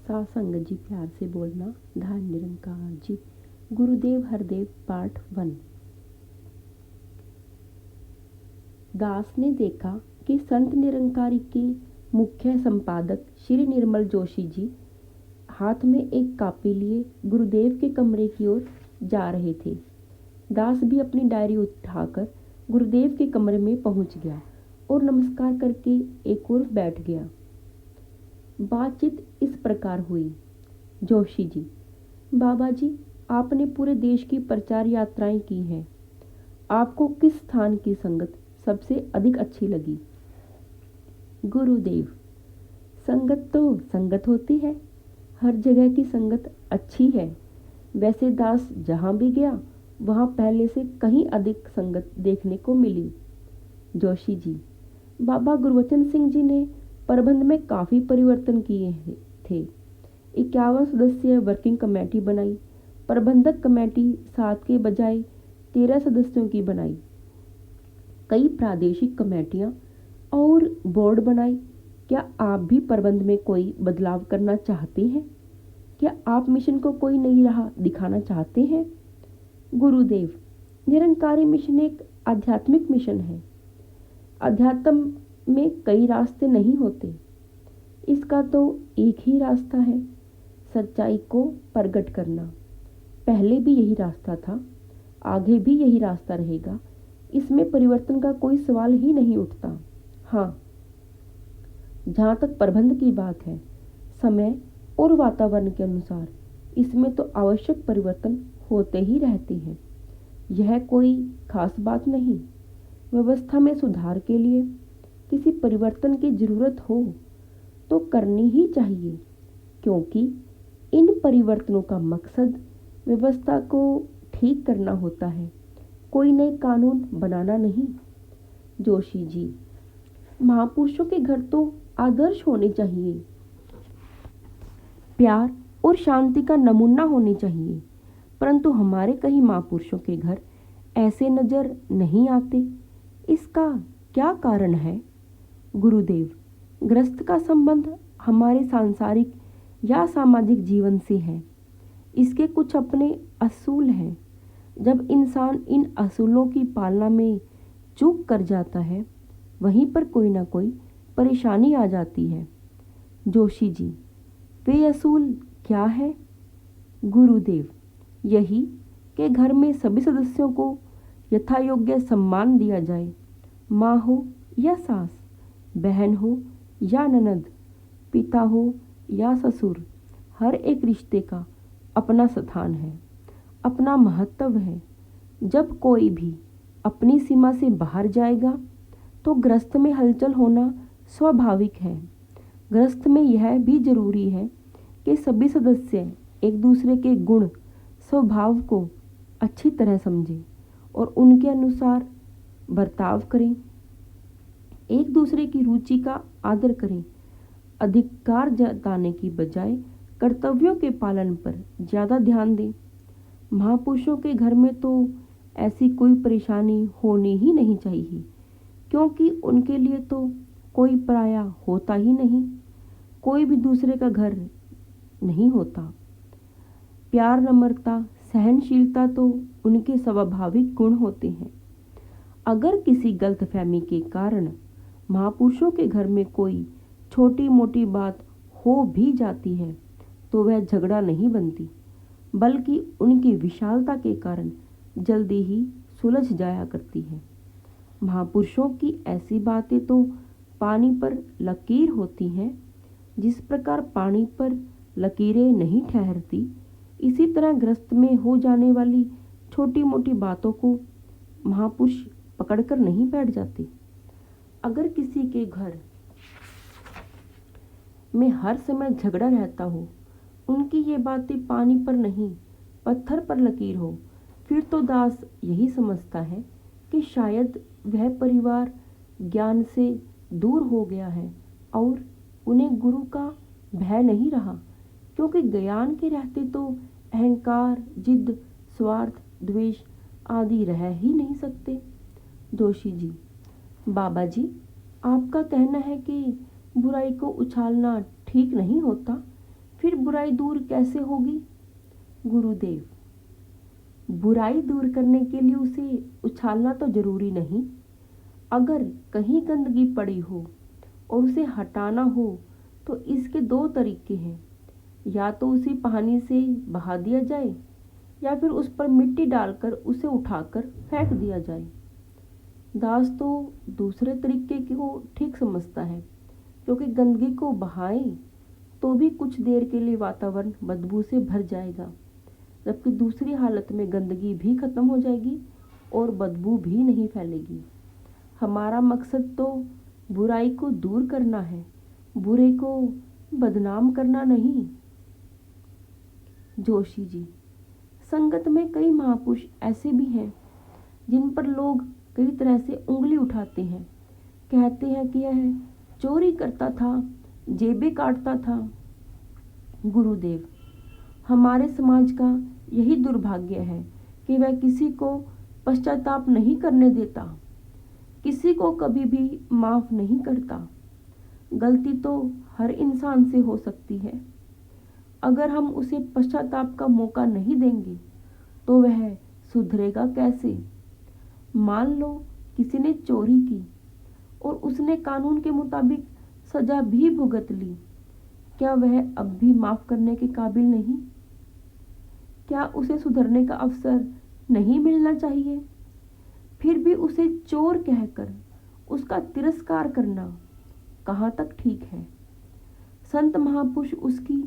सासंग जी प्यार से बोलना, धाम निरंकार जी। गुरुदेव हरदेव पार्ट 1। दास ने देखा कि संत निरंकारी के मुख्य संपादक श्री निर्मल जोशी जी हाथ में एक कॉपी लिए गुरुदेव के कमरे की ओर जा रहे थे। दास भी अपनी डायरी उठाकर गुरुदेव के कमरे में पहुंच गया और नमस्कार करके एक ओर बैठ गया। बातचीत इस प्रकार हुई। जोशी जी, बाबा जी, आपने पूरे देश की प्रचार यात्राएं की हैं। आपको किस स्थान की संगत सबसे अधिक अच्छी लगी? गुरुदेव, संगत तो संगत होती है, हर जगह की संगत अच्छी है। वैसे दास जहाँ भी गया वहाँ पहले से कहीं अधिक संगत देखने को मिली। जोशी जी, बाबा गुरबचन सिंह जी ने प्रबंध में काफ़ी परिवर्तन किए थे। 51 सदस्यीय वर्किंग कमेटी बनाई। प्रबंधक कमेटी 7 के बजाय 13 सदस्यों की बनाई। कई प्रादेशिक कमेटियां और बोर्ड बनाई। क्या आप भी प्रबंध में कोई बदलाव करना चाहते हैं? क्या आप मिशन को कोई नई राह दिखाना चाहते हैं? गुरुदेव, निरंकारी मिशन एक आध्यात्मिक मिशन है। अध्यात्म में कई रास्ते नहीं होते, इसका तो एक ही रास्ता है, सच्चाई को प्रकट करना। पहले भी यही रास्ता था, आगे भी यही रास्ता रहेगा। इसमें परिवर्तन का कोई सवाल ही नहीं उठता। हाँ, जहाँ तक प्रबंध की बात है, समय और वातावरण के अनुसार इसमें तो आवश्यक परिवर्तन होते ही रहते हैं। यह कोई खास बात नहीं। व्यवस्था में सुधार के लिए किसी परिवर्तन की जरूरत हो तो करनी ही चाहिए, क्योंकि इन परिवर्तनों का मकसद व्यवस्था को ठीक करना होता है, कोई नए कानून बनाना नहीं। जोशी जी, महापुरुषों के घर तो आदर्श होने चाहिए, प्यार और शांति का नमूना होने चाहिए, परंतु हमारे कई महापुरुषों के घर ऐसे नजर नहीं आते। इसका क्या कारण है? गुरुदेव, गृहस्थ का संबंध हमारे सांसारिक या सामाजिक जीवन से है। इसके कुछ अपने असूल हैं। जब इंसान इन असूलों की पालना में चूक कर जाता है, वहीं पर कोई ना कोई परेशानी आ जाती है। जोशी जी, वे असूल क्या है? गुरुदेव, यही कि घर में सभी सदस्यों को यथायोग्य सम्मान दिया जाए। माँ हो या सास, बहन हो या ननद, पिता हो या ससुर, हर एक रिश्ते का अपना स्थान है, अपना महत्व है। जब कोई भी अपनी सीमा से बाहर जाएगा तो गृहस्थ में हलचल होना स्वाभाविक है। गृहस्थ में यह भी जरूरी है कि सभी सदस्य एक दूसरे के गुण स्वभाव को अच्छी तरह समझें और उनके अनुसार बर्ताव करें। एक दूसरे की रुचि का आदर करें। अधिकार जताने की बजाय कर्तव्यों के पालन पर ज़्यादा ध्यान दें। महापुरुषों के घर में तो ऐसी कोई परेशानी होनी ही नहीं चाहिए, क्योंकि उनके लिए तो कोई पराया होता ही नहीं, कोई भी दूसरे का घर नहीं होता। प्यार, नम्रता, सहनशीलता तो उनके स्वाभाविक गुण होते हैं। अगर किसी गलतफहमी के कारण महापुरुषों के घर में कोई छोटी मोटी बात हो भी जाती है तो वह झगड़ा नहीं बनती, बल्कि उनकी विशालता के कारण जल्दी ही सुलझ जाया करती है। महापुरुषों की ऐसी बातें तो पानी पर लकीर होती हैं। जिस प्रकार पानी पर लकीरें नहीं ठहरती, इसी तरह गृहस्थ में हो जाने वाली छोटी मोटी बातों को महापुरुष पकड़कर नहीं बैठ जाते। अगर किसी के घर में हर समय झगड़ा रहता हो, उनकी ये बातें पानी पर नहीं पत्थर पर लकीर हो, फिर तो दास यही समझता है कि शायद वह परिवार ज्ञान से दूर हो गया है और उन्हें गुरु का भय नहीं रहा, क्योंकि ज्ञान के रहते तो अहंकार, जिद, स्वार्थ, द्वेष आदि रह ही नहीं सकते। जोशी जी, बाबा जी, आपका कहना है कि बुराई को उछालना ठीक नहीं होता, फिर बुराई दूर कैसे होगी? गुरुदेव, बुराई दूर करने के लिए उसे उछालना तो जरूरी नहीं। अगर कहीं गंदगी पड़ी हो और उसे हटाना हो तो इसके दो तरीके हैं। या तो उसे पानी से बहा दिया जाए या फिर उस पर मिट्टी डालकर उसे उठाकर फेंक दिया जाए। दास तो दूसरे तरीके को ठीक समझता है, क्योंकि गंदगी को बहाएं तो भी कुछ देर के लिए वातावरण बदबू से भर जाएगा, जबकि दूसरी हालत में गंदगी भी खत्म हो जाएगी और बदबू भी नहीं फैलेगी। हमारा मकसद तो बुराई को दूर करना है, बुरे को बदनाम करना नहीं। जोशी जी, संगत में कई महापुरुष ऐसे भी हैं जिन पर लोग कई तरह से उंगली उठाते हैं, कहते हैं कि यह चोरी करता था, जेबें काटता था। गुरुदेव, हमारे समाज का यही दुर्भाग्य है कि वह किसी को पश्चाताप नहीं करने देता, किसी को कभी भी माफ नहीं करता। गलती तो हर इंसान से हो सकती है। अगर हम उसे पश्चाताप का मौका नहीं देंगे तो वह सुधरेगा कैसे? मान लो किसी ने चोरी की और उसने कानून के मुताबिक सजा भी भुगत ली, क्या वह अब भी माफ करने के काबिल नहीं? क्या उसे सुधरने का अवसर नहीं मिलना चाहिए? फिर भी उसे चोर कहकर उसका तिरस्कार करना कहाँ तक ठीक है? संत महापुरुष उसकी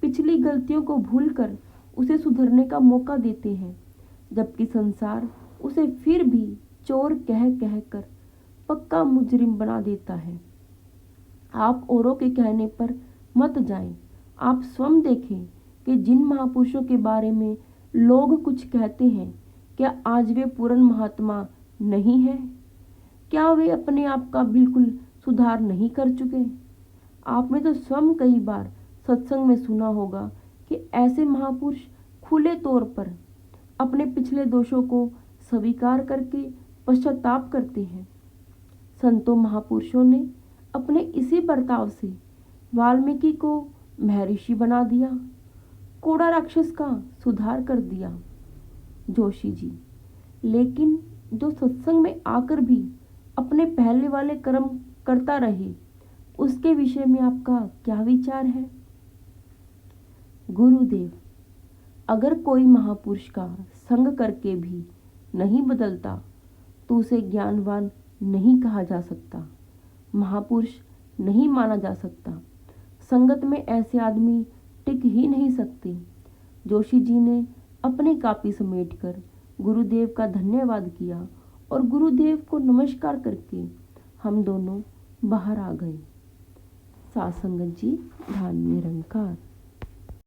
पिछली गलतियों को भूलकर उसे सुधरने का मौका देते हैं, जबकि संसार उसे फिर भी चोर कह कहकर पक्का मुजरिम बना देता है। आप औरों के कहने पर मत जाएं, आप स्वयं देखें कि जिन महापुरुषों के बारे में लोग कुछ कहते हैं, क्या आज वे पूर्ण महात्मा नहीं है? क्या वे अपने आप का बिल्कुल सुधार नहीं कर चुके? आपने तो स्वयं कई बार सत्संग में सुना होगा कि ऐसे महापुरुष खुले तौर पर अपने पिछले दोषों को स्वीकार करके पश्चाताप करते हैं। संतों महापुरुषों ने अपने इसी बर्ताव से वाल्मीकि को महर्षि बना दिया, कोड़ा राक्षस का सुधार कर दिया। जोशी जी, लेकिन जो सत्संग में आकर भी अपने पहले वाले कर्म करता रहे, उसके विषय में आपका क्या विचार है? गुरुदेव, अगर कोई महापुरुष का संग करके भी नहीं बदलता तो उसे ज्ञानवान नहीं कहा जा सकता, महापुरुष नहीं माना जा सकता। संगत में ऐसे आदमी टिक ही नहीं सकते। जोशी जी ने अपनी कापी समेटकर गुरुदेव का धन्यवाद किया और गुरुदेव को नमस्कार करके हम दोनों बाहर आ गए। साथ संगत जी, ध्यान निरंकार।